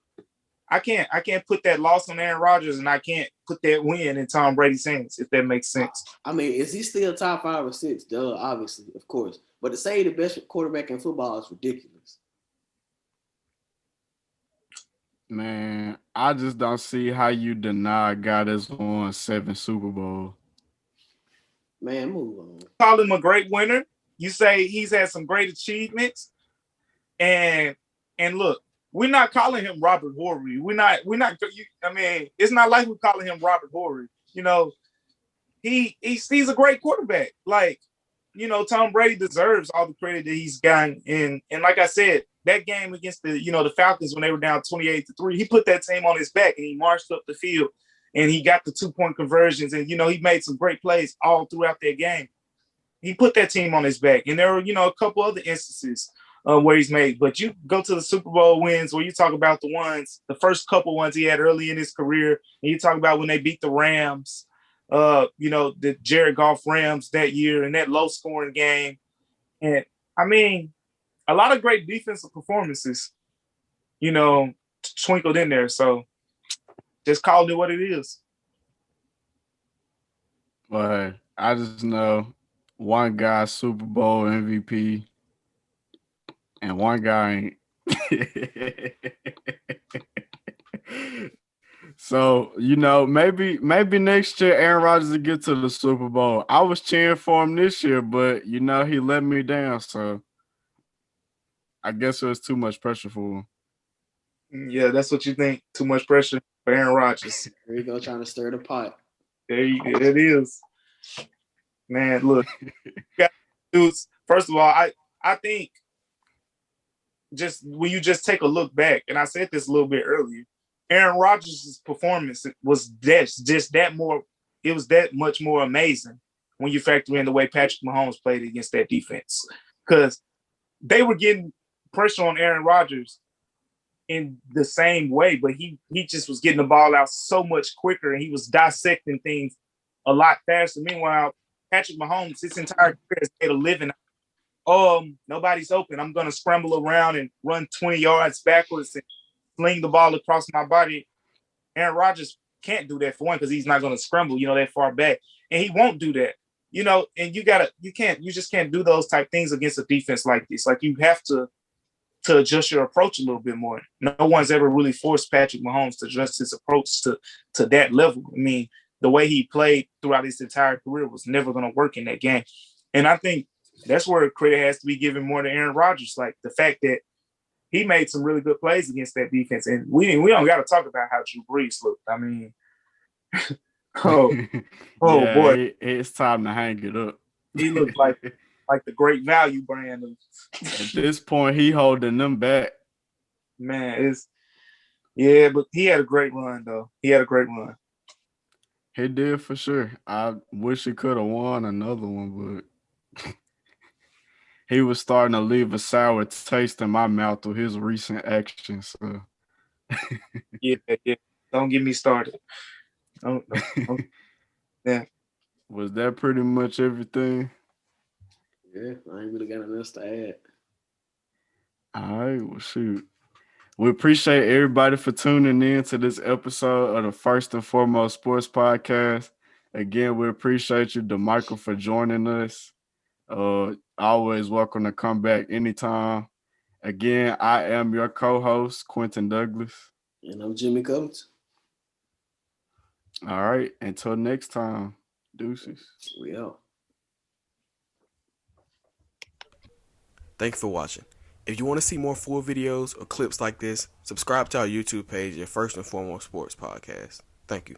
I can't put that loss on Aaron Rodgers, and I can't put that win in Tom Brady's hands, if that makes sense. I mean, is he still top 5 or 6? Duh, obviously, of course. But to say the best quarterback in football is ridiculous. Man, I just don't see how you deny a guy that's won 7 Super Bowls. Man, move on. Call him a great winner. You say he's had some great achievements, and look, we're not calling him Robert Horry. We're not. I mean, it's not like we're calling him Robert Horry. You know, he's a great quarterback. Like, you know, Tom Brady deserves all the credit that he's gotten. And like I said, that game against the Falcons when they were down 28-3, he put that team on his back and he marched up the field and he got the 2-point conversions and he made some great plays all throughout that game. He put that team on his back, and there were a couple other instances where he's made. But you go to the Super Bowl wins where you talk about the first couple ones he had early in his career, and you talk about when they beat the Rams, the Jared Goff Rams that year in that low-scoring game. And, I mean, a lot of great defensive performances, twinkled in there. So just call it what it is. Well, I just know one guy Super Bowl MVP and one guy ain't. So, maybe next year Aaron Rodgers will get to the Super Bowl. I was cheering for him this year, but he let me down. So I guess it was too much pressure for him. Yeah, that's what you think. Too much pressure for Aaron Rodgers. There you go, trying to stir the pot. There it is. Man, look. Dudes, first of all, I think just when you just take a look back, and I said this a little bit earlier, Aaron Rodgers' performance was that much more amazing when you factor in the way Patrick Mahomes played against that defense. Because they were getting pressure on Aaron Rodgers in the same way, but he just was getting the ball out so much quicker and he was dissecting things a lot faster. Meanwhile, Patrick Mahomes, his entire career has made a living. Nobody's open. I'm going to scramble around and run 20 yards backwards and sling the ball across my body. Aaron Rodgers can't do that for one because he's not going to scramble, that far back. And he won't do that, and you just can't do those type things against a defense like this. Like you have to adjust your approach a little bit more. No one's ever really forced Patrick Mahomes to adjust his approach to that level. I mean, the way he played throughout his entire career was never going to work in that game. And I think that's where credit has to be given more to Aaron Rodgers. Like the fact that he made some really good plays against that defense. And we don't got to talk about how Drew Brees looked. I mean, yeah, boy. It's time to hang it up. He looked like the great value brand. At this point, he holding them back. Man, but he had a great run, though. He did for sure. I wish he could have won another one, but he was starting to leave a sour taste in my mouth with his recent actions. So. Yeah. Don't get me started. Don't. Yeah. Was that pretty much everything? Yeah, I ain't really got nothing else to add. All right, well, shoot. We appreciate everybody for tuning in to this episode of the First and Foremost Sports Podcast. Again, we appreciate you, Damichael, for joining us. Always welcome to come back anytime. Again, I am your co-host, Quinton Douglas. And I'm Jimmie Cummins. All right. Until next time. Deuces. We out. Thank you for watching. If you want to see more full videos or clips like this, subscribe to our YouTube page at First and Foremost Sports Podcast. Thank you.